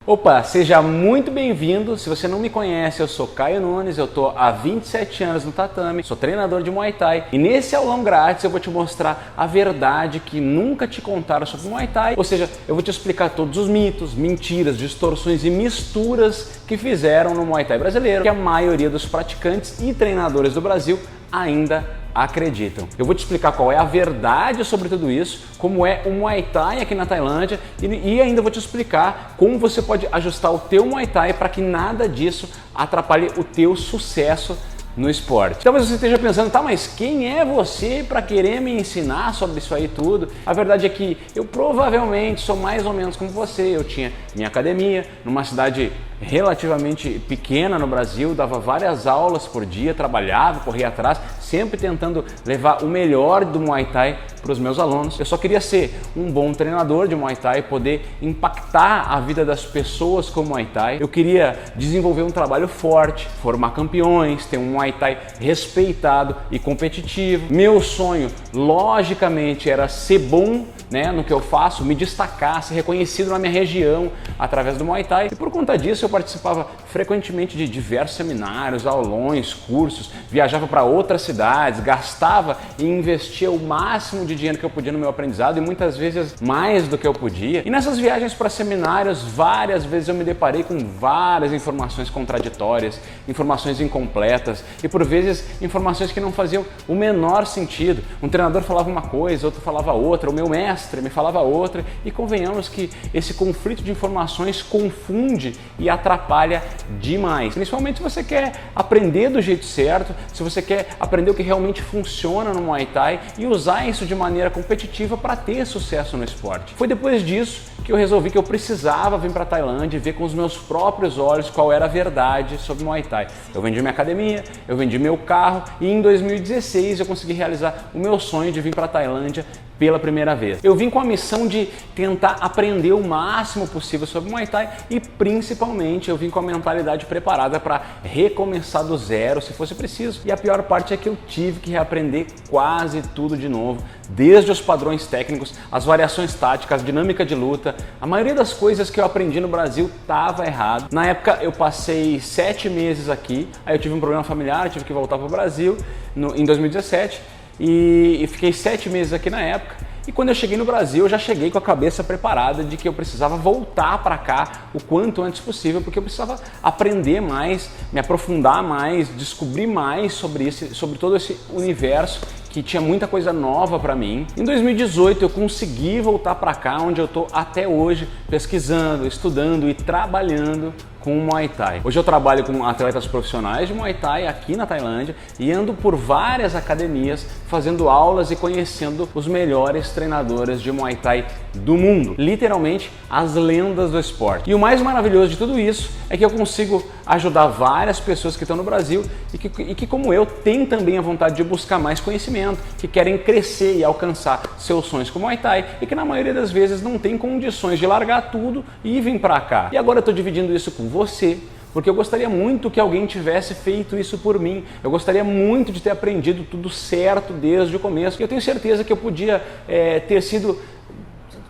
Opa, seja muito bem-vindo. Se você não me conhece, eu sou Caio Nunes, eu tô há 27 anos no tatame, sou treinador de Muay Thai e nesse aulão grátis eu vou te mostrar a verdade que nunca te contaram sobre Muay Thai, ou seja, eu vou te explicar todos os mitos, mentiras, distorções e misturas que fizeram no Muay Thai brasileiro, que a maioria dos praticantes e treinadores do Brasil ainda acreditam. Eu vou te explicar qual é a verdade sobre tudo isso, como é o Muay Thai aqui na Tailândia e ainda vou te explicar como você pode ajustar o teu Muay Thai para que nada disso atrapalhe o teu sucesso no esporte. Talvez você esteja pensando, tá, mas quem é você para querer me ensinar sobre isso aí tudo? A verdade é que eu provavelmente sou mais ou menos como você. Eu tinha minha academia numa cidade relativamente pequena no Brasil, dava várias aulas por dia, trabalhava, corria atrás, sempre tentando levar o melhor do Muay Thai para os meus alunos. Eu só queria ser um bom treinador de Muay Thai, poder impactar a vida das pessoas com o Muay Thai. Eu queria desenvolver um trabalho forte, formar campeões, ter um Muay Thai respeitado e competitivo. Meu sonho, logicamente, era ser bom, no que eu faço, me destacar, ser reconhecido na minha região através do Muay Thai. E por conta disso eu participava frequentemente de diversos seminários, aulões, cursos, viajava para outras cidades, gastava e investia o máximo de dinheiro que eu podia no meu aprendizado e muitas vezes mais do que eu podia. E nessas viagens para seminários, várias vezes eu me deparei com várias informações contraditórias, informações incompletas e por vezes informações que não faziam o menor sentido. Um treinador falava uma coisa, outro falava outra, o meu mestre me falava outra e convenhamos que esse conflito de informações confunde e atrapalha demais. Principalmente se você quer aprender do jeito certo, se você quer aprender o que realmente funciona no Muay Thai e usar isso de maneira competitiva para ter sucesso no esporte. Foi depois disso que eu resolvi que eu precisava vir para a Tailândia e ver com os meus próprios olhos qual era a verdade sobre Muay Thai. Eu vendi minha academia, eu vendi meu carro e em 2016 eu consegui realizar o meu sonho de vir para a Tailândia pela primeira vez. Eu vim com a missão de tentar aprender o máximo possível sobre Muay Thai e principalmente eu vim com a mentalidade preparada para recomeçar do zero se fosse preciso. E a pior parte é que eu tive que reaprender quase tudo de novo, desde os padrões técnicos, as variações táticas, a dinâmica de luta. A maioria das coisas que eu aprendi no Brasil estava errado. Na época eu passei 7 meses aqui, aí eu tive um problema familiar, tive que voltar para o Brasil em 2017. E fiquei 7 meses aqui na época e quando eu cheguei no Brasil eu já cheguei com a cabeça preparada de que eu precisava voltar para cá o quanto antes possível porque eu precisava aprender mais, me aprofundar mais, descobrir mais sobre todo esse universo que tinha muita coisa nova para mim. Em 2018 eu consegui voltar para cá onde eu estou até hoje pesquisando, estudando e trabalhando com o Muay Thai. Hoje eu trabalho com atletas profissionais de Muay Thai aqui na Tailândia e ando por várias academias fazendo aulas e conhecendo os melhores treinadores de Muay Thai do mundo. Literalmente as lendas do esporte. E o mais maravilhoso de tudo isso é que eu consigo ajudar várias pessoas que estão no Brasil e que como eu, têm também a vontade de buscar mais conhecimento, que querem crescer e alcançar seus sonhos com o Muay Thai e que na maioria das vezes não tem condições de largar tudo e vir para cá. E agora eu estou dividindo isso com você, porque eu gostaria muito que alguém tivesse feito isso por mim. Eu gostaria muito de ter aprendido tudo certo desde o começo. E eu tenho certeza que eu podia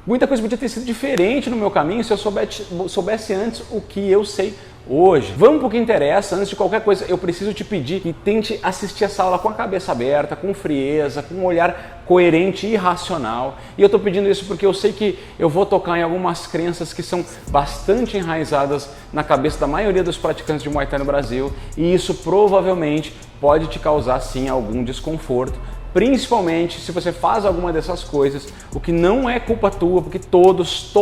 muita coisa podia ter sido diferente no meu caminho se eu soubesse antes o que eu sei hoje. Vamos para o que interessa. Antes de qualquer coisa, eu preciso te pedir que tente assistir essa aula com a cabeça aberta, com frieza, com um olhar coerente e racional. E eu estou pedindo isso porque eu sei que eu vou tocar em algumas crenças que são bastante enraizadas na cabeça da maioria dos praticantes de Muay Thai no Brasil e isso provavelmente pode te causar sim algum desconforto. Principalmente se você faz alguma dessas coisas, o que não é culpa tua, porque todos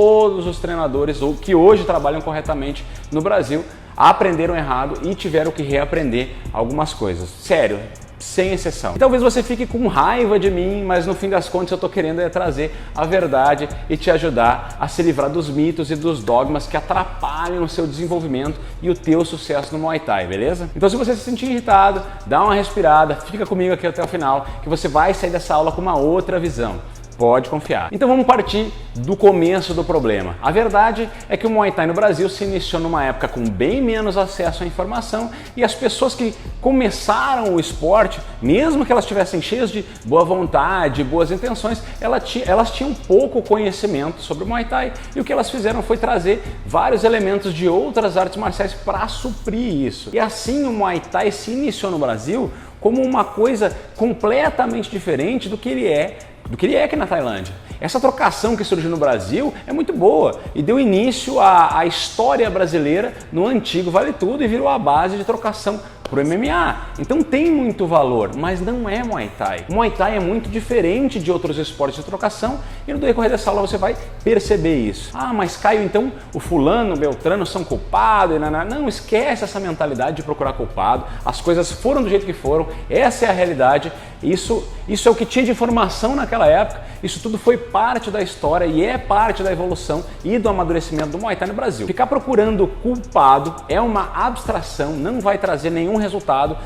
os treinadores que hoje trabalham corretamente no Brasil aprenderam errado e tiveram que reaprender algumas coisas. Sério, sem exceção. E talvez você fique com raiva de mim, mas no fim das contas eu estou querendo trazer a verdade e te ajudar a se livrar dos mitos e dos dogmas que atrapalham o seu desenvolvimento e o teu sucesso no Muay Thai, beleza? Então se você se sentir irritado, dá uma respirada, fica comigo aqui até o final, que você vai sair dessa aula com uma outra visão. Pode confiar. Então vamos partir do começo do problema. A verdade é que o Muay Thai no Brasil se iniciou numa época com bem menos acesso à informação e as pessoas que começaram o esporte, mesmo que elas estivessem cheias de boa vontade, boas intenções, elas tinham pouco conhecimento sobre o Muay Thai e o que elas fizeram foi trazer vários elementos de outras artes marciais para suprir isso. E assim o Muay Thai se iniciou no Brasil como uma coisa completamente diferente do que ele é aqui na Tailândia. Essa trocação que surgiu no Brasil é muito boa e deu início à história brasileira no antigo Vale Tudo e virou a base de trocação para o MMA. Então tem muito valor, mas não é Muay Thai. O Muay Thai é muito diferente de outros esportes de trocação e no decorrer dessa aula você vai perceber isso. Ah, mas Caio, então o fulano, o Beltrano são culpados? Não, esquece essa mentalidade de procurar culpado. As coisas foram do jeito que foram, essa é a realidade. Isso é o que tinha de informação naquela época. Isso tudo foi parte da história e é parte da evolução e do amadurecimento do Muay Thai no Brasil. Ficar procurando culpado é uma abstração, não vai trazer nenhum resultado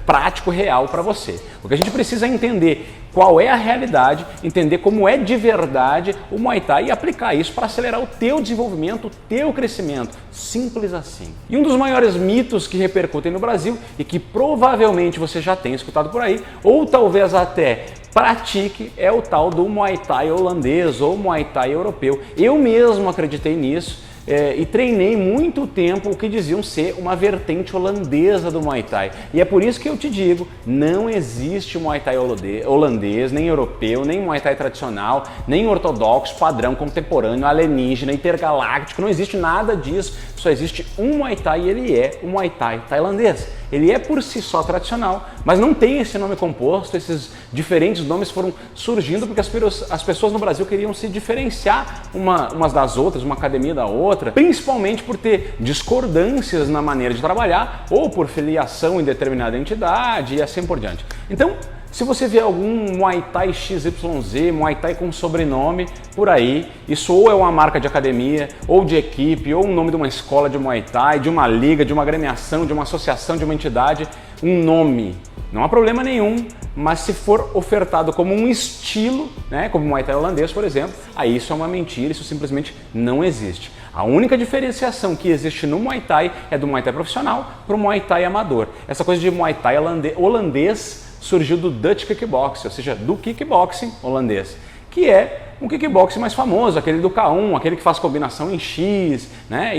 prático, real para você. O que a gente precisa é entender qual é a realidade, entender como é de verdade o Muay Thai e aplicar isso para acelerar o teu desenvolvimento, o teu crescimento. Simples assim. E um dos maiores mitos que repercutem no Brasil e que provavelmente você já tem escutado por aí, ou talvez até pratique, é o tal do Muay Thai holandês ou Muay Thai europeu. Eu mesmo acreditei nisso. E treinei muito tempo o que diziam ser uma vertente holandesa do Muay Thai. E é por isso que eu te digo, não existe Muay Thai holandês, nem europeu, nem Muay Thai tradicional, nem ortodoxo, padrão, contemporâneo, alienígena, intergaláctico, não existe nada disso. Só existe um Muay Thai e ele é o Muay Thai tailandês. Ele é por si só tradicional, mas não tem esse nome composto, esses diferentes nomes foram surgindo porque as pessoas no Brasil queriam se diferenciar umas das outras, uma academia da outra, principalmente por ter discordâncias na maneira de trabalhar ou por filiação em determinada entidade e assim por diante. Então, se você vê algum Muay Thai XYZ, Muay Thai com sobrenome por aí, isso ou é uma marca de academia, ou de equipe, ou o nome de uma escola de Muay Thai, de uma liga, de uma agremiação, de uma associação, de uma entidade, um nome. Não há problema nenhum, mas se for ofertado como um estilo, né, como o Muay Thai holandês, por exemplo, aí isso é uma mentira, isso simplesmente não existe. A única diferenciação que existe no Muay Thai é do Muay Thai profissional para o Muay Thai amador. Essa coisa de Muay Thai holandês surgiu do Dutch Kickboxing, ou seja, do kickboxing holandês, que é um kickboxing mais famoso, aquele do K1, aquele que faz combinação em X, né?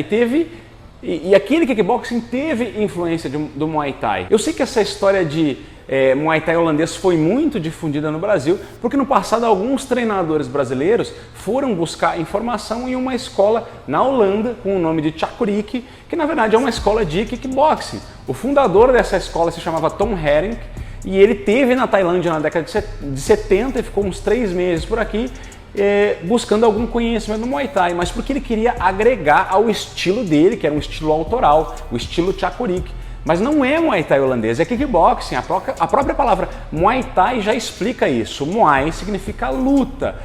E aquele kickboxing teve influência do Muay Thai. Eu sei que essa história de Muay Thai holandês foi muito difundida no Brasil, porque no passado alguns treinadores brasileiros foram buscar informação em uma escola na Holanda com o nome de Chakurik, que na verdade é uma escola de kickboxing. O fundador dessa escola se chamava Tom Herring, e ele teve na Tailândia na década de 70 e ficou uns 3 meses por aqui, buscando algum conhecimento do Muay Thai, mas porque ele queria agregar ao estilo dele, que era um estilo autoral, o estilo Chakurik. Mas não é Muay Thai holandês, é kickboxing. A própria palavra Muay Thai já explica isso. Muay significa luta,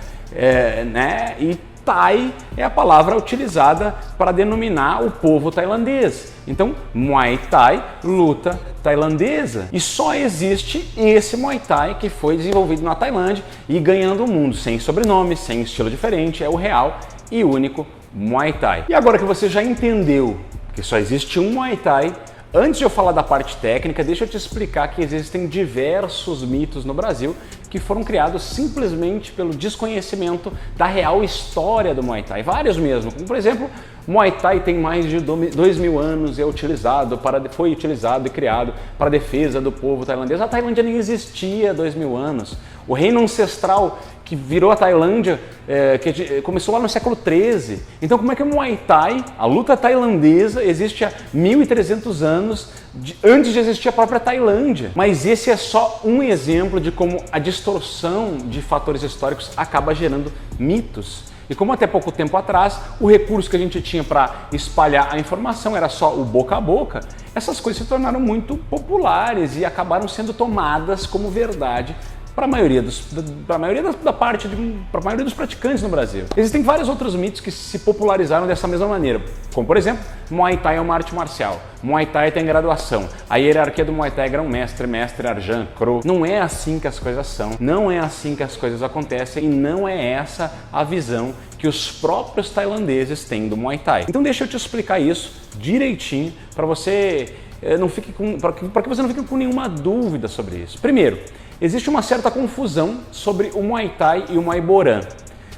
né? E Thai é a palavra utilizada para denominar o povo tailandês. Então, Muay Thai, luta tailandesa. E só existe esse Muay Thai que foi desenvolvido na Tailândia e ganhando o mundo, sem sobrenome, sem estilo diferente, é o real e único Muay Thai. E agora que você já entendeu que só existe um Muay Thai, antes de eu falar da parte técnica, deixa eu te explicar que existem diversos mitos no Brasil que foram criados simplesmente pelo desconhecimento da real história do Muay Thai. Vários mesmo, como por exemplo, Muay Thai tem mais de 2.000 anos e foi utilizado e criado para a defesa do povo tailandês. A Tailândia nem existia há 2.000 anos. O reino ancestral que virou a Tailândia, que começou lá no século XIII. Então como é que o Muay Thai, a luta tailandesa, existe há 1.300 anos antes de existir a própria Tailândia? Mas esse é só um exemplo de como a distorção de fatores históricos acaba gerando mitos. E como até pouco tempo atrás, o recurso que a gente tinha para espalhar a informação era só o boca a boca, essas coisas se tornaram muito populares e acabaram sendo tomadas como verdade para a maioria dos praticantes no Brasil. Existem vários outros mitos que se popularizaram dessa mesma maneira, como por exemplo, Muay Thai é uma arte marcial, Muay Thai tem graduação, a hierarquia do Muay Thai é grão-mestre, mestre, arjan, cro. Não é assim que as coisas são, não é assim que as coisas acontecem e não é essa a visão que os próprios tailandeses têm do Muay Thai. Então deixa eu te explicar isso direitinho para você para que você não fique com nenhuma dúvida sobre isso. Primeiro, existe uma certa confusão sobre o Muay Thai e o Muay Boran.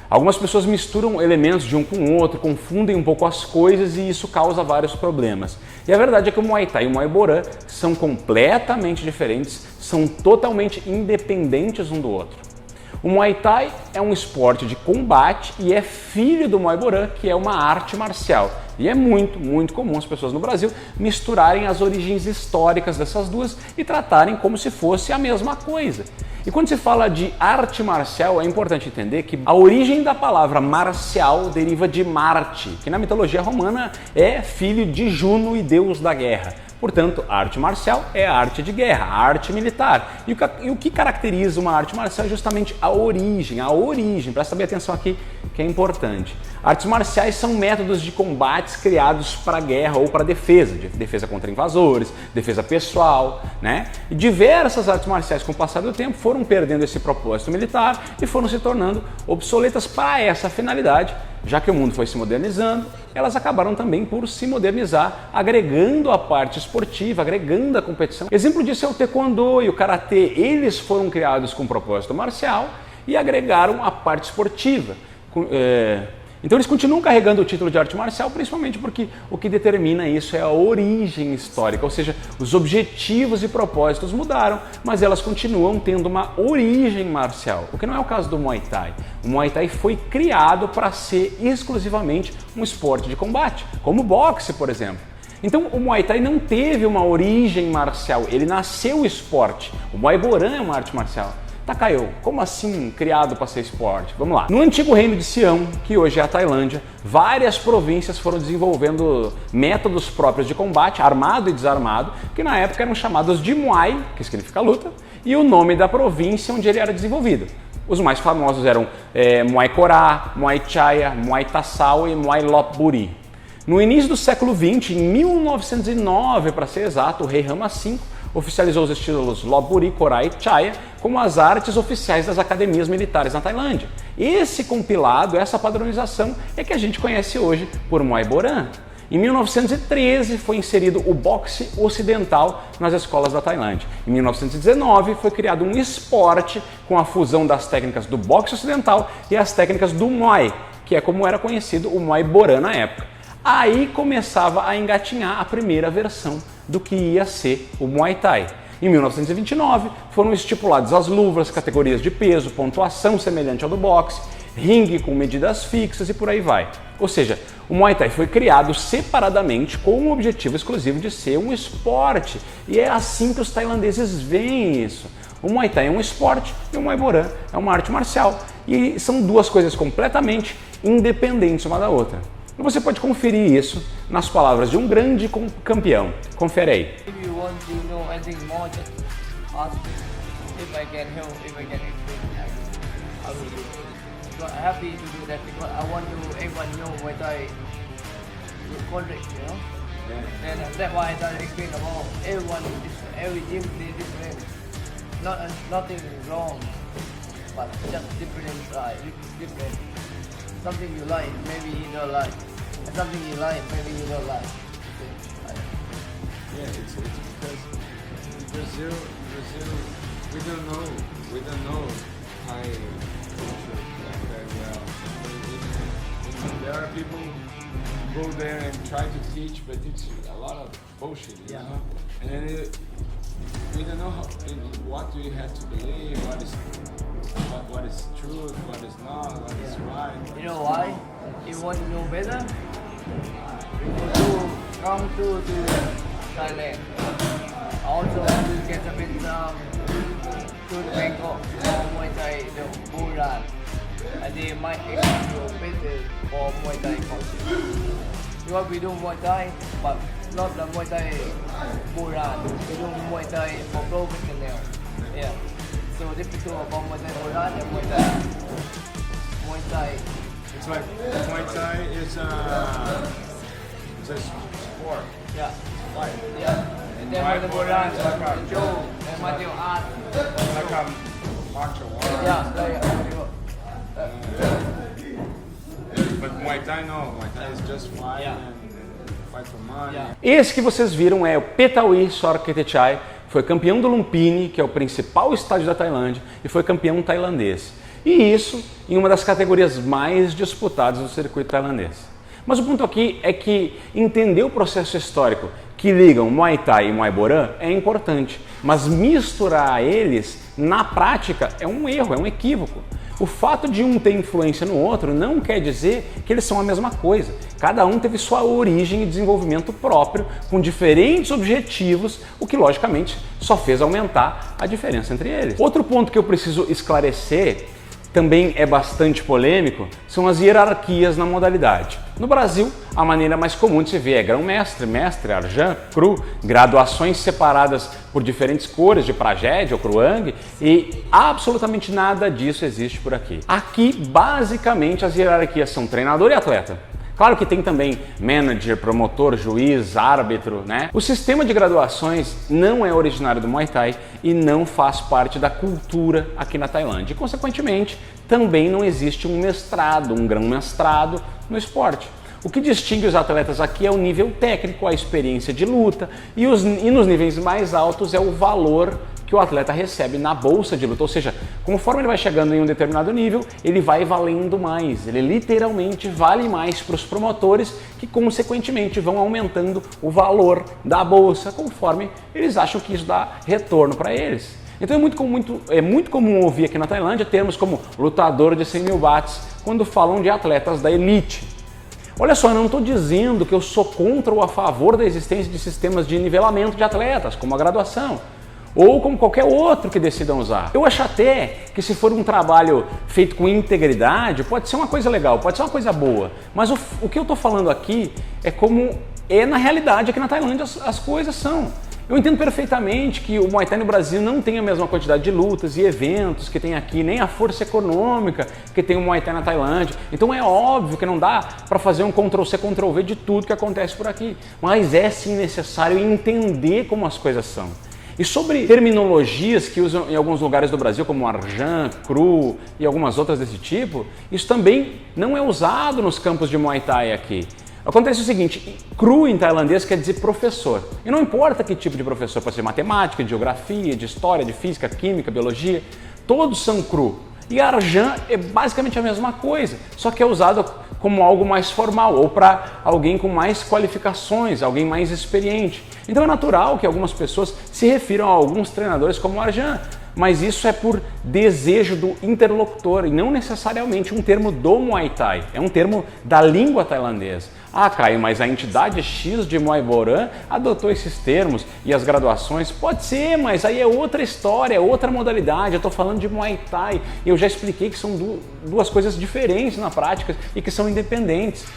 Algumas pessoas misturam elementos de um com o outro, confundem um pouco as coisas e isso causa vários problemas. E a verdade é que o Muay Thai e o Muay Boran são completamente diferentes, são totalmente independentes um do outro. O Muay Thai é um esporte de combate e é filho do Muay Boran, que é uma arte marcial. E é muito comum as pessoas no Brasil misturarem as origens históricas dessas duas e tratarem como se fosse a mesma coisa. E quando se fala de arte marcial, é importante entender que a origem da palavra marcial deriva de Marte, que na mitologia romana é filho de Juno e deus da guerra. Portanto, a arte marcial é a arte de guerra, a arte militar. E o que caracteriza uma arte marcial é justamente a origem, presta bem atenção aqui que é importante. Artes marciais são métodos de combates criados para guerra ou para defesa, de defesa contra invasores, defesa pessoal, né? E diversas artes marciais com o passar do tempo foram perdendo esse propósito militar e foram se tornando obsoletas para essa finalidade. Já que o mundo foi se modernizando, elas acabaram também por se modernizar, agregando a parte esportiva, agregando a competição. Exemplo disso é o taekwondo e o karatê. Eles foram criados com propósito marcial e agregaram a parte esportiva. Então eles continuam carregando o título de arte marcial, principalmente porque o que determina isso é a origem histórica, ou seja, os objetivos e propósitos mudaram, mas elas continuam tendo uma origem marcial, o que não é o caso do Muay Thai. O Muay Thai foi criado para ser exclusivamente um esporte de combate, como o boxe, por exemplo. Então o Muay Thai não teve uma origem marcial, ele nasceu esporte. O Muay Boran é uma arte marcial. Tá, Caio, como assim criado para ser esporte? Vamos lá. No antigo reino de Sião, que hoje é a Tailândia, várias províncias foram desenvolvendo métodos próprios de combate, armado e desarmado, que na época eram chamados de Muay, que significa luta, e o nome da província onde ele era desenvolvido. Os mais famosos eram Muay Korá, Muay Chaya, Muay Tassal e Muay Lopburi. No início do século XX, em 1909 para ser exato, o rei Rama V oficializou os estilos Lopburi, Korá e Chaya como as artes oficiais das academias militares na Tailândia. Esse compilado, essa padronização é que a gente conhece hoje por Muay Boran. Em 1913 foi inserido o boxe ocidental nas escolas da Tailândia. Em 1919 foi criado um esporte com a fusão das técnicas do boxe ocidental e as técnicas do Muay, que é como era conhecido o Muay Boran na época. Aí começava a engatinhar a primeira versão do que ia ser o Muay Thai. Em 1929 foram estipuladas as luvas, categorias de peso, pontuação semelhante ao do boxe, ringue com medidas fixas e por aí vai. Ou seja, o Muay Thai foi criado separadamente com o objetivo exclusivo de ser um esporte. E é assim que os tailandeses veem isso. O Muay Thai é um esporte e o Muay Boran é uma arte marcial. E são duas coisas completamente independentes uma da outra. E você pode conferir isso nas palavras de um grande campeão. Confere aí. If you want to know anything more, just ask me. If I can help, if I can explain, I will do. But I'm happy to do that because I want to everyone know Muay Thai correct, you know. Yeah. And that's why I try to explain about everyone, every gym play different. Nothing wrong, but just different style, different. Something you like, maybe you don't like. And something you like, maybe you don't like. Yeah, it's because in Brazil, we don't know Thai culture very well. There are people who go there and try to teach, but it's a lot of bullshit, you know? And then we don't know what do you have to believe, what is truth, what is not, what is right. You know why? If you want to know better, you come to Thailand. Also to get a bit to the Bangkok for Muay Thai, the Buran. And they might explain you better for Muay Thai culture. Because we do Muay Thai, but not the Muay Thai Buran. We do Muay Thai for professional. Yeah. so different about Muay Thai Buran and Muay Thai. It's like Muay Thai is it's a sport. Yeah. Fight. Yeah. And then Muay Muay Thai Buran Buran, is like a Joe, and martial art. like a martial art. Yeah, like But Muay Thai no. Muay Thai is just fight Yeah. and fight for money. Yeah. Esse que vocês viram é o Petawi Sorketechai, foi campeão do Lumpini, que é o principal estádio da Tailândia, e foi campeão tailandês. E isso em uma das categorias mais disputadas do circuito tailandês. Mas o ponto aqui é que entender o processo histórico que ligam Muay Thai e Muay Boran é importante, mas misturar eles na prática é um erro, é um equívoco. O fato de um ter influência no outro não quer dizer que eles são a mesma coisa. Cada um teve sua origem e desenvolvimento próprio, com diferentes objetivos, o que logicamente só fez aumentar a diferença entre eles. Outro ponto que eu preciso esclarecer, também é bastante polêmico, são as hierarquias na modalidade. No Brasil, a maneira mais comum de se ver é grão-mestre, mestre, arjan, cru, graduações separadas por diferentes cores de prajed ou cruang, e absolutamente nada disso existe por aqui. Aqui, basicamente, as hierarquias são treinador e atleta. Claro que tem também manager, promotor, juiz, árbitro, né? O sistema de graduações não é originário do Muay Thai e não faz parte da cultura aqui na Tailândia. E, consequentemente, também não existe um mestrado, um grão-mestrado no esporte. O que distingue os atletas aqui é o nível técnico, a experiência de luta e nos níveis mais altos é o valor que o atleta recebe na bolsa de luta, ou seja, conforme ele vai chegando em um determinado nível, ele vai valendo mais, ele literalmente vale mais para os promotores que consequentemente vão aumentando o valor da bolsa conforme eles acham que isso dá retorno para eles. Então é muito comum ouvir aqui na Tailândia termos como lutador de 100 mil bahts quando falam de atletas da elite. Olha só, eu não estou dizendo que eu sou contra ou a favor da existência de sistemas de nivelamento de atletas, como a graduação, ou como qualquer outro que decidam usar. Eu acho até que se for um trabalho feito com integridade, pode ser uma coisa legal, pode ser uma coisa boa, mas o que eu estou falando aqui é como é na realidade aqui na Tailândia as coisas são. Eu entendo perfeitamente que o Muay Thai no Brasil não tem a mesma quantidade de lutas e eventos que tem aqui, nem a força econômica que tem o Muay Thai na Tailândia. Então é óbvio que não dá para fazer um Ctrl-C, Ctrl-V de tudo que acontece por aqui. Mas é sim necessário entender como as coisas são. E sobre terminologias que usam em alguns lugares do Brasil, como arjan, cru e algumas outras desse tipo, isso também não é usado nos campos de Muay Thai aqui. Acontece o seguinte, cru em tailandês quer dizer professor. E não importa que tipo de professor, pode ser matemática, de geografia, de história, de física, química, biologia, todos são cru. E arjan é basicamente a mesma coisa, só que é usado como algo mais formal ou para alguém com mais qualificações, alguém mais experiente. Então é natural que algumas pessoas se refiram a alguns treinadores como arjan, mas isso é por desejo do interlocutor e não necessariamente um termo do Muay Thai, é um termo da língua tailandesa. Ah, Caio, mas a entidade X de Muay Boran adotou esses termos e as graduações? Pode ser, mas aí é outra história, é outra modalidade. Eu estou falando de Muay Thai e eu já expliquei que são duas coisas diferentes na prática e que são independentes,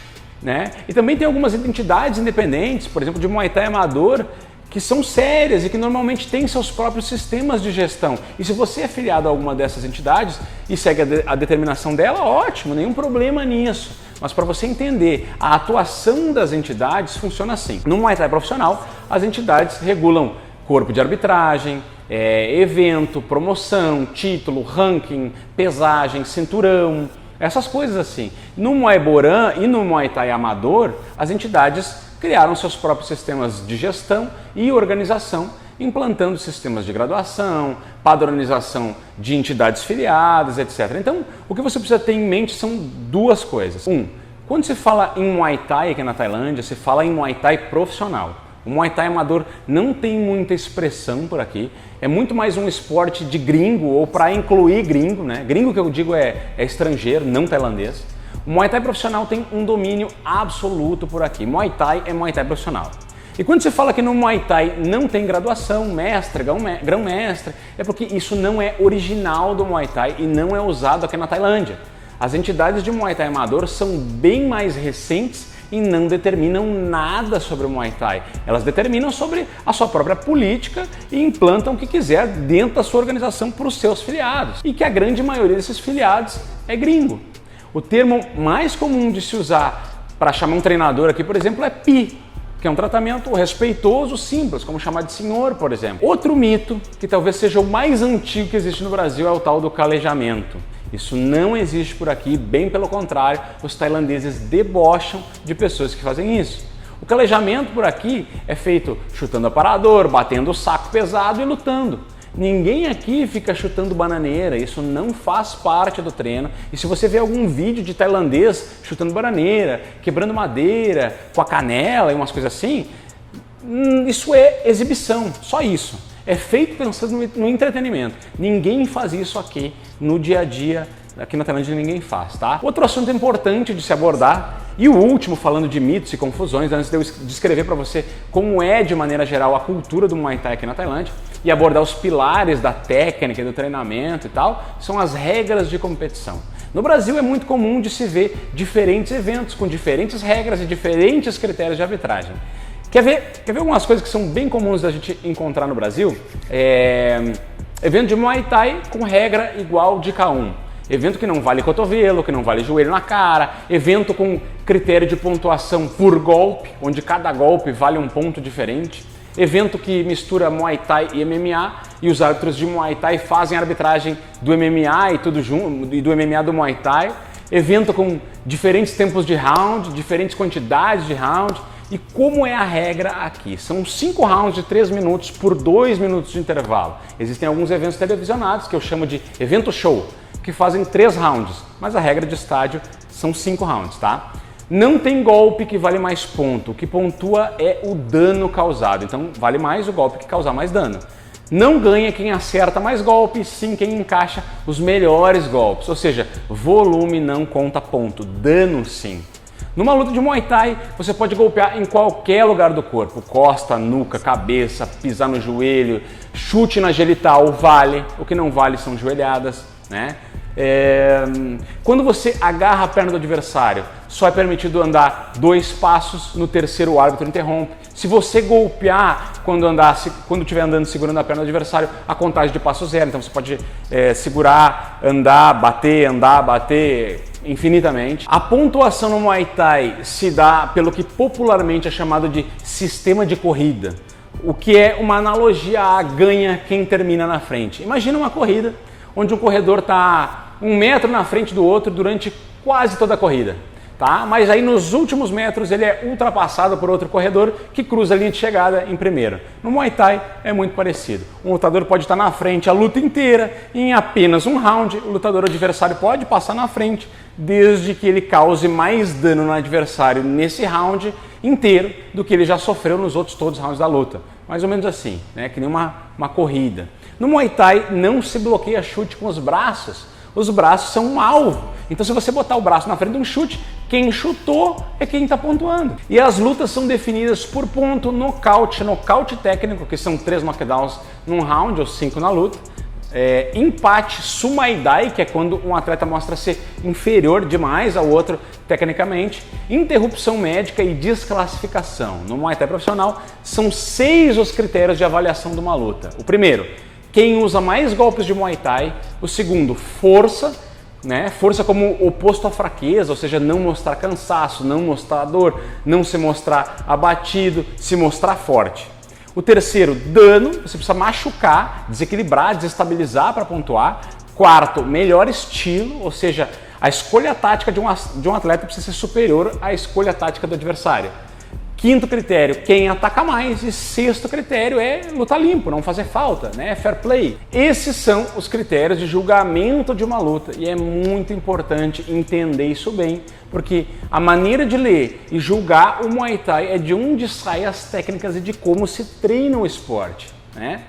né? E também tem algumas entidades independentes, por exemplo, de Muay Thai amador, que são sérias e que normalmente têm seus próprios sistemas de gestão. E se você é filiado a alguma dessas entidades e segue a determinação dela, ótimo, nenhum problema nisso. Mas para você entender, a atuação das entidades funciona assim. No Muay Thai profissional, as entidades regulam corpo de arbitragem, evento, promoção, título, ranking, pesagem, cinturão, essas coisas assim. No Muay Boran e no Muay Thai amador, as entidades criaram seus próprios sistemas de gestão e organização, implantando sistemas de graduação, padronização de entidades filiadas, etc. Então, o que você precisa ter em mente são duas coisas. Quando se fala em Muay Thai aqui na Tailândia, se fala em Muay Thai profissional. O Muay Thai amador não tem muita expressão por aqui, é muito mais um esporte de gringo ou para incluir gringo, né? Gringo que eu digo é estrangeiro, não tailandês. O Muay Thai profissional tem um domínio absoluto por aqui. Muay Thai é Muay Thai profissional. E quando se fala que no Muay Thai não tem graduação, mestre, grão-mestre, é porque isso não é original do Muay Thai e não é usado aqui na Tailândia. As entidades de Muay Thai amador são bem mais recentes e não determinam nada sobre o Muay Thai. Elas determinam sobre a sua própria política e implantam o que quiser dentro da sua organização para os seus filiados. E que a grande maioria desses filiados é gringo. O termo mais comum de se usar para chamar um treinador aqui, por exemplo, é Pi, que é um tratamento respeitoso, simples, como chamar de senhor, por exemplo. Outro mito, que talvez seja o mais antigo que existe no Brasil, é o tal do calejamento. Isso não existe por aqui, bem pelo contrário, os tailandeses debocham de pessoas que fazem isso. O calejamento por aqui é feito chutando aparador, batendo o saco pesado e lutando. Ninguém aqui fica chutando bananeira, isso não faz parte do treino. E se você vê algum vídeo de tailandês chutando bananeira, quebrando madeira, com a canela e umas coisas assim, isso é exibição, só isso. É feito pensando no entretenimento. Ninguém faz isso aqui no dia a dia, aqui na Tailândia ninguém faz, tá? Outro assunto importante de se abordar, e o último falando de mitos e confusões, antes de eu descrever para você como é de maneira geral a cultura do Muay Thai aqui na Tailândia, e abordar os pilares da técnica e do treinamento e tal, são as regras de competição. No Brasil é muito comum de se ver diferentes eventos com diferentes regras e diferentes critérios de arbitragem. Quer ver algumas coisas que são bem comuns da gente encontrar no Brasil? Evento de Muay Thai com regra igual de K1. Evento que não vale cotovelo, que não vale joelho na cara. Evento com critério de pontuação por golpe, onde cada golpe vale um ponto diferente. Evento que mistura Muay Thai e MMA e os árbitros de Muay Thai fazem a arbitragem do MMA e tudo junto, e do MMA do Muay Thai. Evento com diferentes tempos de round, diferentes quantidades de round. E como é a regra aqui? São 5 rounds de 3 minutos por 2 minutos de intervalo. Existem alguns eventos televisionados que eu chamo de evento show, que fazem 3 rounds, mas a regra de estádio são 5 rounds, tá? Não tem golpe que vale mais ponto, o que pontua é o dano causado, então vale mais o golpe que causar mais dano. Não ganha quem acerta mais golpes, sim quem encaixa os melhores golpes, ou seja, volume não conta ponto, dano sim. Numa luta de Muay Thai, você pode golpear em qualquer lugar do corpo, costa, nuca, cabeça, pisar no joelho, chute na genital vale, o que não vale são joelhadas, né? Quando você agarra a perna do adversário, só é permitido andar 2 passos, no terceiro o árbitro interrompe. Se você golpear quando estiver andando segurando a perna do adversário, a contagem de passo zero, então você pode segurar, andar, bater infinitamente. A pontuação no Muay Thai se dá pelo que popularmente é chamado de sistema de corrida, o que é uma analogia a ganha quem termina na frente. Imagina uma corrida onde um corredor está 1 metro na frente do outro durante quase toda a corrida, tá? Mas aí nos últimos metros ele é ultrapassado por outro corredor que cruza a linha de chegada em primeiro. No Muay Thai é muito parecido. Um lutador pode estar na frente a luta inteira e em apenas um round o lutador adversário pode passar na frente desde que ele cause mais dano no adversário nesse round inteiro do que ele já sofreu nos outros todos os rounds da luta. Mais ou menos assim, né? Que nem uma corrida. No Muay Thai não se bloqueia chute com os braços são um alvo. Então se você botar o braço na frente de um chute, quem chutou é quem está pontuando. E as lutas são definidas por ponto, nocaute técnico, que são 3 knockdowns num round ou 5 na luta. Empate, sumaidai, que é quando um atleta mostra ser inferior demais ao outro tecnicamente, interrupção médica e desclassificação. No Muay Thai profissional, são 6 os critérios de avaliação de uma luta. O primeiro, quem usa mais golpes de Muay Thai. O segundo, força, né? Força como oposto à fraqueza, ou seja, não mostrar cansaço, não mostrar dor, não se mostrar abatido, se mostrar forte. O terceiro, dano, você precisa machucar, desequilibrar, desestabilizar para pontuar. Quarto, melhor estilo, ou seja, a escolha tática de um atleta precisa ser superior à escolha tática do adversário. Quinto critério, quem ataca mais. E sexto critério é lutar limpo, não fazer falta, né? Fair play. Esses são os critérios de julgamento de uma luta e é muito importante entender isso bem, porque a maneira de ler e julgar o Muay Thai é de onde saem as técnicas e de como se treina o esporte, né?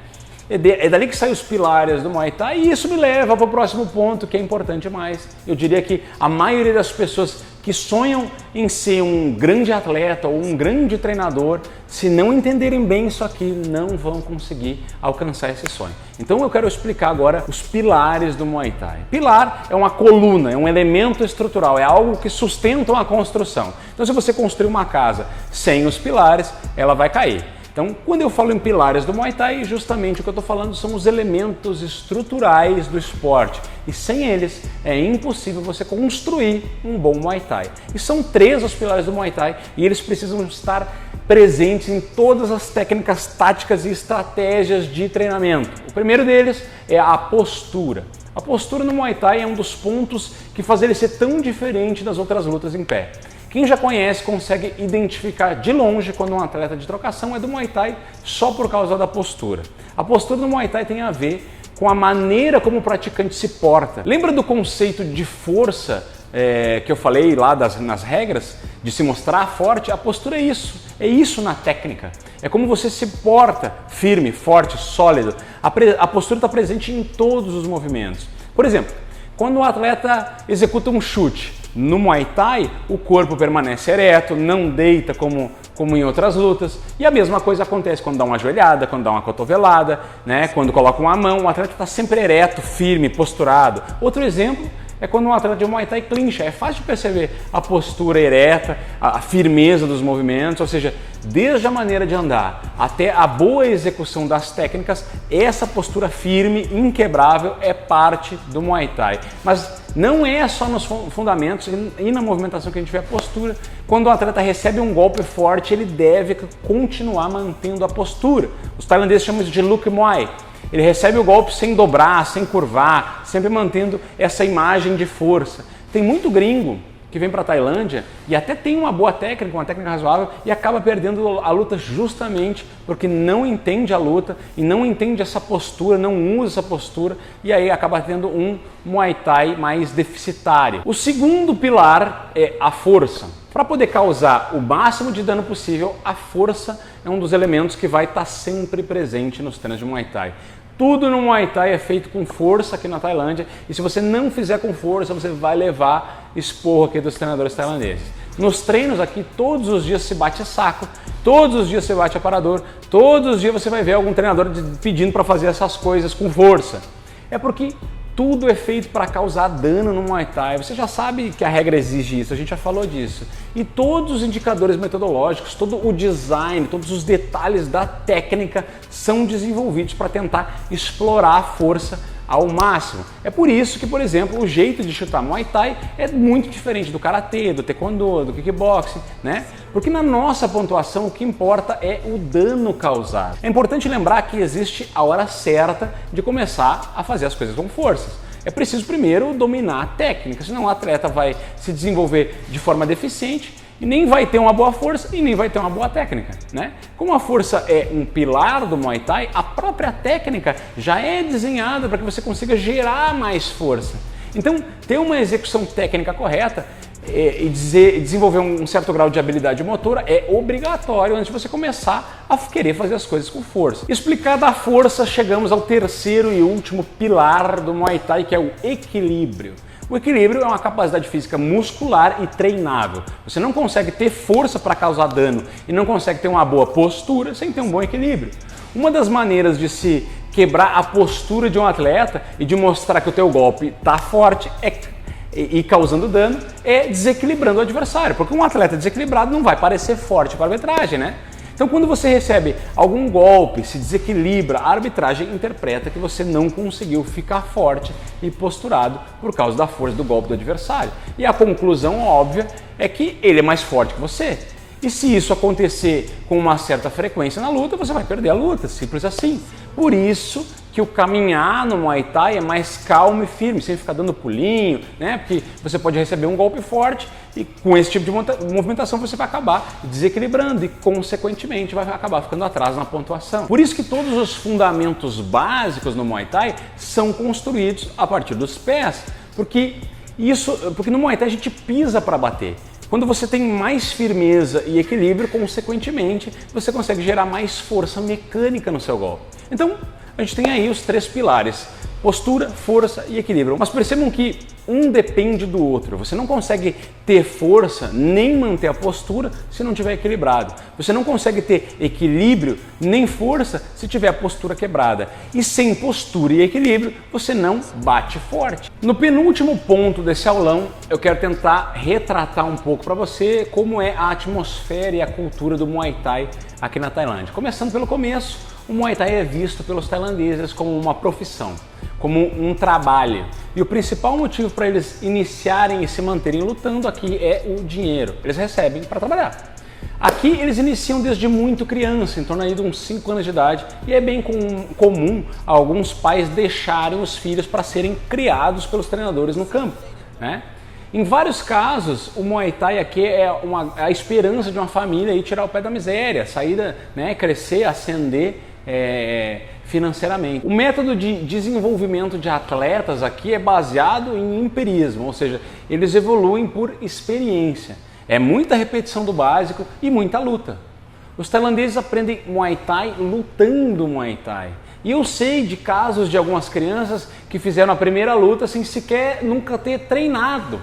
É dali que saem os pilares do Muay Thai e isso me leva para o próximo ponto que é importante mais. Eu diria que a maioria das pessoas que sonham em ser um grande atleta ou um grande treinador, se não entenderem bem isso aqui, não vão conseguir alcançar esse sonho. Então eu quero explicar agora os pilares do Muay Thai. Pilar é uma coluna, é um elemento estrutural, é algo que sustenta uma construção. Então se você construir uma casa sem os pilares, ela vai cair. Então, quando eu falo em pilares do Muay Thai, justamente o que eu estou falando são os elementos estruturais do esporte. E sem eles é impossível você construir um bom Muay Thai. E são 3 os pilares do Muay Thai e eles precisam estar presentes em todas as técnicas, táticas e estratégias de treinamento. O primeiro deles é a postura. A postura no Muay Thai é um dos pontos que faz ele ser tão diferente das outras lutas em pé. Quem já conhece consegue identificar de longe quando um atleta de trocação é do Muay Thai só por causa da postura. A postura do Muay Thai tem a ver com a maneira como o praticante se porta. Lembra do conceito de força que eu falei lá nas regras? De se mostrar forte? A postura é isso na técnica. É como você se porta firme, forte, sólido. A postura está presente em todos os movimentos. Por exemplo, quando o atleta executa um chute, no Muay Thai, o corpo permanece ereto, não deita como em outras lutas. E a mesma coisa acontece quando dá uma joelhada, quando dá uma cotovelada, né? Quando coloca uma mão, o atleta está sempre ereto, firme, posturado. Outro exemplo é quando um atleta de Muay Thai clincha. É fácil de perceber a postura ereta, a firmeza dos movimentos, ou seja, desde a maneira de andar até a boa execução das técnicas, essa postura firme, inquebrável, é parte do Muay Thai. Mas não é só nos fundamentos e na movimentação que a gente vê a postura. Quando o atleta recebe um golpe forte, ele deve continuar mantendo a postura. Os tailandeses chamam isso de Luk Muay. Ele recebe o golpe sem dobrar, sem curvar, sempre mantendo essa imagem de força. Tem muito gringo que vem para a Tailândia e até tem uma boa técnica, uma técnica razoável, e acaba perdendo a luta justamente porque não entende a luta e não entende essa postura, não usa essa postura, e aí acaba tendo um Muay Thai mais deficitário. O segundo pilar é a força. Para poder causar o máximo de dano possível, a força é um dos elementos que vai estar sempre presente nos treinos de Muay Thai. Tudo no Muay Thai é feito com força aqui na Tailândia, e se você não fizer com força, você vai levar esporro aqui dos treinadores tailandeses. Nos treinos aqui, todos os dias se bate saco, todos os dias se bate aparador, todos os dias você vai ver algum treinador pedindo para fazer essas coisas com força. É porque tudo é feito para causar dano no Muay Thai. Você já sabe que a regra exige isso, a gente já falou disso. E todos os indicadores metodológicos, todo o design, todos os detalhes da técnica são desenvolvidos para tentar explorar a força ao máximo. É por isso que, por exemplo, o jeito de chutar Muay Thai é muito diferente do Karatê, do Taekwondo, do Kickboxing, né? Porque na nossa pontuação o que importa é o dano causado. É importante lembrar que existe a hora certa de começar a fazer as coisas com forças. É preciso primeiro dominar a técnica, senão o atleta vai se desenvolver de forma deficiente e nem vai ter uma boa força e nem vai ter uma boa técnica, né? Como a força é um pilar do Muay Thai, a própria técnica já é desenhada para que você consiga gerar mais força. Então, ter uma execução técnica correta e desenvolver um certo grau de habilidade motora é obrigatório antes de você começar a querer fazer as coisas com força. Explicada a força, chegamos ao terceiro e último pilar do Muay Thai, que é o equilíbrio. O equilíbrio é uma capacidade física muscular e treinável. Você não consegue ter força para causar dano e não consegue ter uma boa postura sem ter um bom equilíbrio. Uma das maneiras de se quebrar a postura de um atleta e de mostrar que o teu golpe está forte e causando dano é desequilibrando o adversário, porque um atleta desequilibrado não vai parecer forte para a arbitragem, né? Então, quando você recebe algum golpe, se desequilibra, a arbitragem interpreta que você não conseguiu ficar forte e posturado por causa da força do golpe do adversário. E a conclusão óbvia é que ele é mais forte que você. E se isso acontecer com uma certa frequência na luta, você vai perder a luta, simples assim. Por isso que o caminhar no Muay Thai é mais calmo e firme, sem ficar dando pulinho, né? Porque você pode receber um golpe forte e com esse tipo de movimentação você vai acabar desequilibrando e, consequentemente, vai acabar ficando atrás na pontuação. Por isso que todos os fundamentos básicos no Muay Thai são construídos a partir dos pés, porque no Muay Thai a gente pisa para bater. Quando você tem mais firmeza e equilíbrio, consequentemente, você consegue gerar mais força mecânica no seu golpe. Então, a gente tem aí os 3 pilares: postura, força e equilíbrio. Mas percebam que um depende do outro. Você não consegue ter força nem manter a postura se não estiver equilibrado. Você não consegue ter equilíbrio nem força se tiver a postura quebrada. E sem postura e equilíbrio, você não bate forte. No penúltimo ponto desse aulão, eu quero tentar retratar um pouco para você como é a atmosfera e a cultura do Muay Thai aqui na Tailândia. Começando pelo começo, o Muay Thai é visto pelos tailandeses como uma profissão, como um trabalho. E o principal motivo para eles iniciarem e se manterem lutando aqui é o dinheiro. Eles recebem para trabalhar. Aqui eles iniciam desde muito criança, em torno aí de uns 5 anos de idade, e é bem comum alguns pais deixarem os filhos para serem criados pelos treinadores no campo, né? Em vários casos, o Muay Thai aqui é a esperança de uma família ir tirar o pé da miséria, sair, né, crescer, ascender financeiramente. O método de desenvolvimento de atletas aqui é baseado em empirismo, ou seja, eles evoluem por experiência. É muita repetição do básico e muita luta. Os tailandeses aprendem Muay Thai lutando Muay Thai. E eu sei de casos de algumas crianças que fizeram a primeira luta sem sequer nunca ter treinado.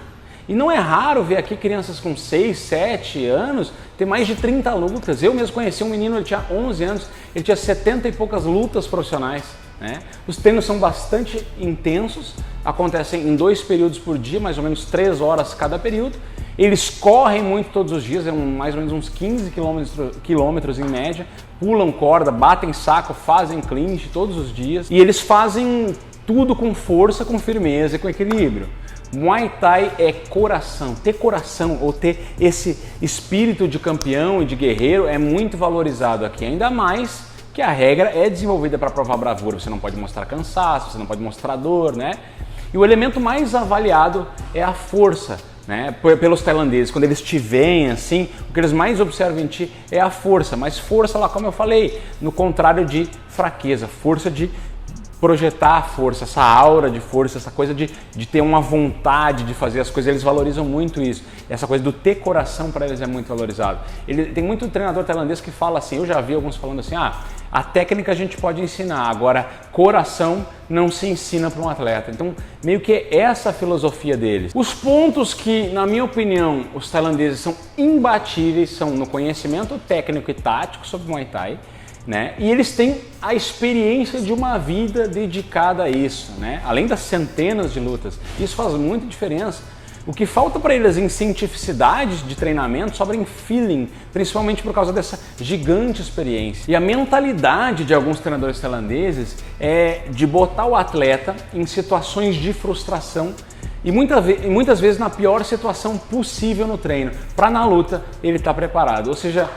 E não é raro ver aqui crianças com 6, 7 anos ter mais de 30 lutas. Eu mesmo conheci um menino, ele tinha 11 anos, ele tinha 70 e poucas lutas profissionais, né? Os treinos são bastante intensos, acontecem em 2 períodos por dia, mais ou menos 3 horas cada período. Eles correm muito todos os dias, mais ou menos uns 15 quilômetros em média, pulam corda, batem saco, fazem clinch todos os dias. E eles fazem tudo com força, com firmeza e com equilíbrio. Muay Thai é coração. Ter coração ou ter esse espírito de campeão e de guerreiro é muito valorizado aqui, ainda mais que a regra é desenvolvida para provar bravura. Você não pode mostrar cansaço, você não pode mostrar dor, né? E o elemento mais avaliado é a força, né? Pelos tailandeses. Quando eles te veem assim, o que eles mais observam em ti é a força, mas força lá, como eu falei, no contrário de fraqueza, força de projetar a força, essa aura de força, essa coisa de ter uma vontade de fazer as coisas. Eles valorizam muito isso. Essa coisa do ter coração para eles é muito valorizado. Tem muito treinador tailandês que fala assim, eu já vi alguns falando assim, a técnica a gente pode ensinar, agora coração não se ensina para um atleta. Então, meio que é essa a filosofia deles. Os pontos que, na minha opinião, os tailandeses são imbatíveis são no conhecimento técnico e tático sobre Muay Thai, né? E eles têm a experiência de uma vida dedicada a isso, né? Além das centenas de lutas. Isso faz muita diferença. O que falta para eles em cientificidade de treinamento sobra em feeling, principalmente por causa dessa gigante experiência. E a mentalidade de alguns treinadores tailandeses é de botar o atleta em situações de frustração e muitas vezes na pior situação possível no treino, para na luta ele estar preparado. Ou seja,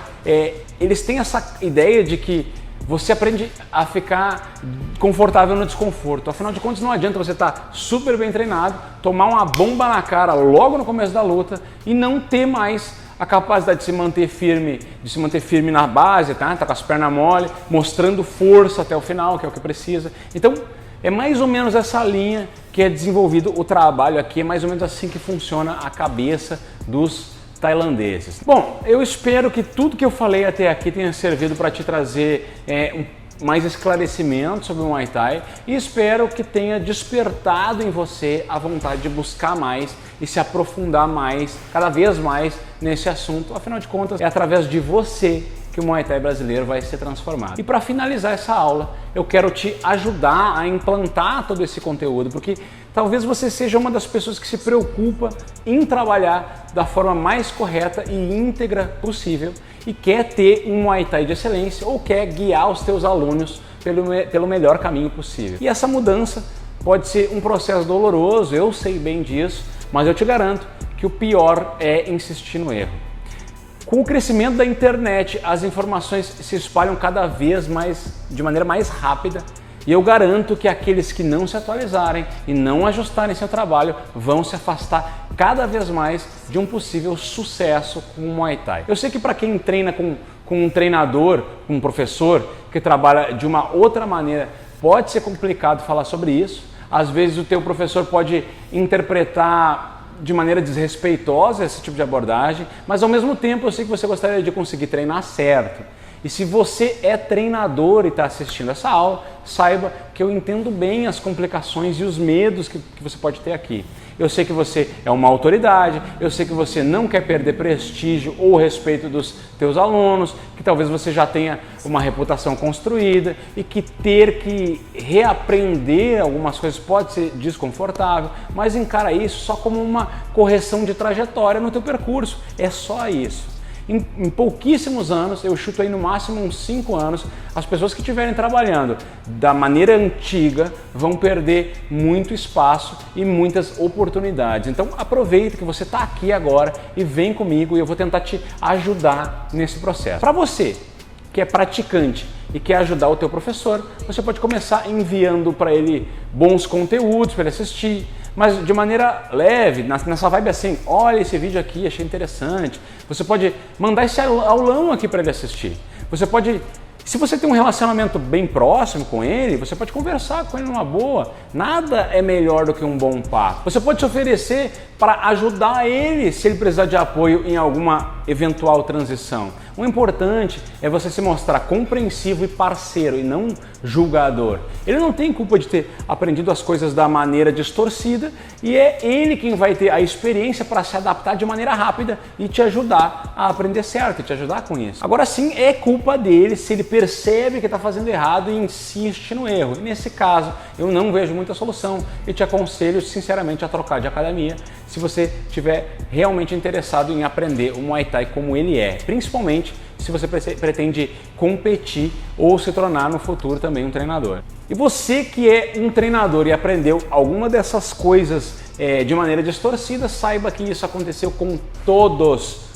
eles têm essa ideia de que você aprende a ficar confortável no desconforto. Afinal de contas, não adianta você estar super bem treinado, tomar uma bomba na cara logo no começo da luta e não ter mais a capacidade de se manter firme na base, tá com as pernas mole, mostrando força até o final, que é o que precisa. Então, é mais ou menos essa linha que é desenvolvido o trabalho aqui, é mais ou menos assim que funciona a cabeça dos tailandeses. Bom, eu espero que tudo que eu falei até aqui tenha servido para te trazer mais esclarecimento sobre o Muay Thai e espero que tenha despertado em você a vontade de buscar mais e se aprofundar mais, cada vez mais nesse assunto. Afinal de contas, é através de você que o Muay Thai brasileiro vai ser transformado. E para finalizar essa aula, eu quero te ajudar a implantar todo esse conteúdo, porque talvez você seja uma das pessoas que se preocupa em trabalhar da forma mais correta e íntegra possível e quer ter um Muay Thai de excelência ou quer guiar os teus alunos pelo melhor caminho possível. E essa mudança pode ser um processo doloroso, eu sei bem disso, mas eu te garanto que o pior é insistir no erro. Com o crescimento da internet, as informações se espalham cada vez mais, de maneira mais rápida, e eu garanto que aqueles que não se atualizarem e não ajustarem seu trabalho vão se afastar cada vez mais de um possível sucesso com o Muay Thai. Eu sei que para quem treina com um treinador, um professor que trabalha de uma outra maneira, pode ser complicado falar sobre isso. Às vezes o teu professor pode interpretar de maneira desrespeitosa esse tipo de abordagem, mas ao mesmo tempo eu sei que você gostaria de conseguir treinar certo. E se você é treinador e está assistindo essa aula, saiba que porque eu entendo bem as complicações e os medos que você pode ter aqui. Eu sei que você é uma autoridade, eu sei que você não quer perder prestígio ou respeito dos teus alunos, que talvez você já tenha uma reputação construída e que ter que reaprender algumas coisas pode ser desconfortável, mas encara isso só como uma correção de trajetória no teu percurso, é só isso. Em pouquíssimos anos, eu chuto aí no máximo uns 5 anos, as pessoas que estiverem trabalhando da maneira antiga vão perder muito espaço e muitas oportunidades. Então aproveita que você está aqui agora e vem comigo e eu vou tentar te ajudar nesse processo. Para você que é praticante e quer ajudar o teu professor, você pode começar enviando para ele bons conteúdos para ele assistir, mas de maneira leve, nessa vibe assim, olha esse vídeo aqui, achei interessante. Você pode mandar esse aulão aqui para ele assistir. Você pode, se você tem um relacionamento bem próximo com ele, você pode conversar com ele numa boa. Nada é melhor do que um bom papo. Você pode se oferecer para ajudar ele se ele precisar de apoio em alguma eventual transição. O importante é você se mostrar compreensivo e parceiro e não julgador. Ele não tem culpa de ter aprendido as coisas da maneira distorcida e é ele quem vai ter a experiência para se adaptar de maneira rápida e te ajudar a aprender certo e te ajudar com isso. Agora sim, é culpa dele se ele percebe que está fazendo errado e insiste no erro. E nesse caso, eu não vejo muita solução e te aconselho sinceramente a trocar de academia se você estiver realmente interessado em aprender o Muay Thai como ele é, principalmente se você pretende competir ou se tornar no futuro também um treinador. E você que é um treinador e aprendeu alguma dessas coisas de maneira distorcida, saiba que isso aconteceu com todos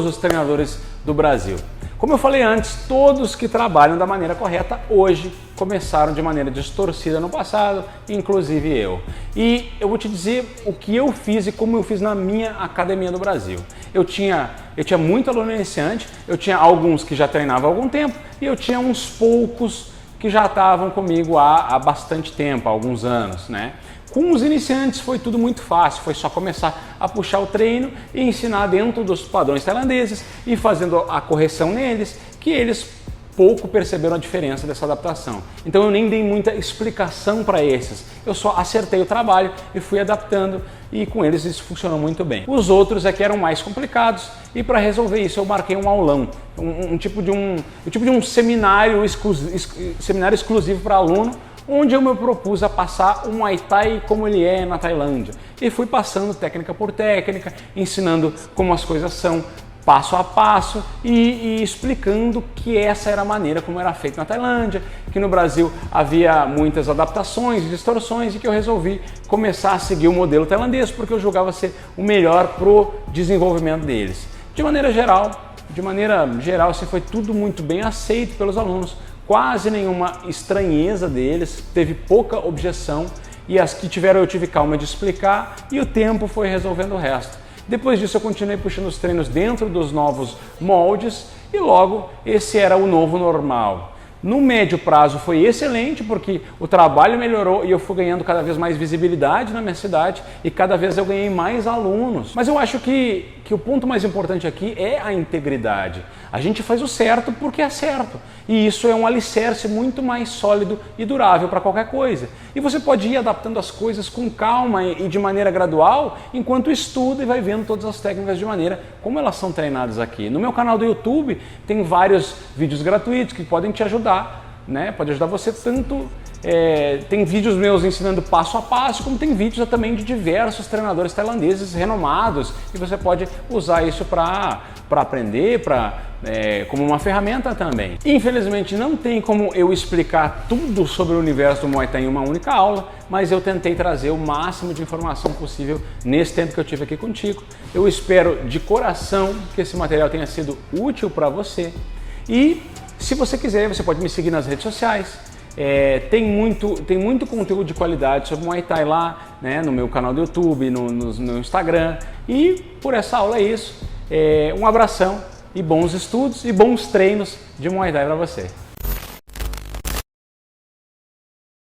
os treinadores do Brasil. Como eu falei antes, todos que trabalham da maneira correta hoje começaram de maneira distorcida no passado, inclusive eu. E eu vou te dizer o que eu fiz e como eu fiz na minha academia do Brasil. Eu tinha muito aluno iniciante, eu tinha alguns que já treinavam há algum tempo e eu tinha uns poucos que já estavam comigo há bastante tempo, há alguns anos, né? Com os iniciantes foi tudo muito fácil, foi só começar a puxar o treino e ensinar dentro dos padrões tailandeses e fazendo a correção neles, que eles pouco perceberam a diferença dessa adaptação. Então eu nem dei muita explicação para esses, eu só acertei o trabalho e fui adaptando e com eles isso funcionou muito bem. Os outros é que eram mais complicados e para resolver isso eu marquei um aulão, um tipo de um seminário exclusivo para aluno, onde eu me propus a passar o Muay Thai como ele é na Tailândia. E fui passando técnica por técnica, ensinando como as coisas são passo a passo e explicando que essa era a maneira como era feito na Tailândia, que no Brasil havia muitas adaptações e distorções e que eu resolvi começar a seguir o modelo tailandês porque eu julgava ser o melhor para o desenvolvimento deles. De maneira geral, assim, foi tudo muito bem aceito pelos alunos. Quase nenhuma estranheza deles, teve pouca objeção e as que tiveram eu tive calma de explicar e o tempo foi resolvendo o resto. Depois disso eu continuei puxando os treinos dentro dos novos moldes e logo esse era o novo normal. No médio prazo foi excelente porque o trabalho melhorou e eu fui ganhando cada vez mais visibilidade na minha cidade e cada vez eu ganhei mais alunos. Mas eu acho que o ponto mais importante aqui é a integridade. A gente faz o certo porque é certo e isso é um alicerce muito mais sólido e durável para qualquer coisa. E você pode ir adaptando as coisas com calma e de maneira gradual enquanto estuda e vai vendo todas as técnicas de maneira como elas são treinadas aqui. No meu canal do YouTube tem vários vídeos gratuitos que podem te ajudar, né? Pode ajudar você tanto. Tem vídeos meus ensinando passo a passo, como tem vídeos também de diversos treinadores tailandeses renomados e você pode usar isso para aprender, como uma ferramenta também. Infelizmente não tem como eu explicar tudo sobre o universo do Muay Thai em uma única aula, mas eu tentei trazer o máximo de informação possível nesse tempo que eu tive aqui contigo. Eu espero de coração que esse material tenha sido útil para você e se você quiser, você pode me seguir nas redes sociais. Tem muito conteúdo de qualidade sobre Muay Thai lá, né, no meu canal do YouTube, no Instagram. E por essa aula é isso. Um abração e bons estudos e bons treinos de Muay Thai para você.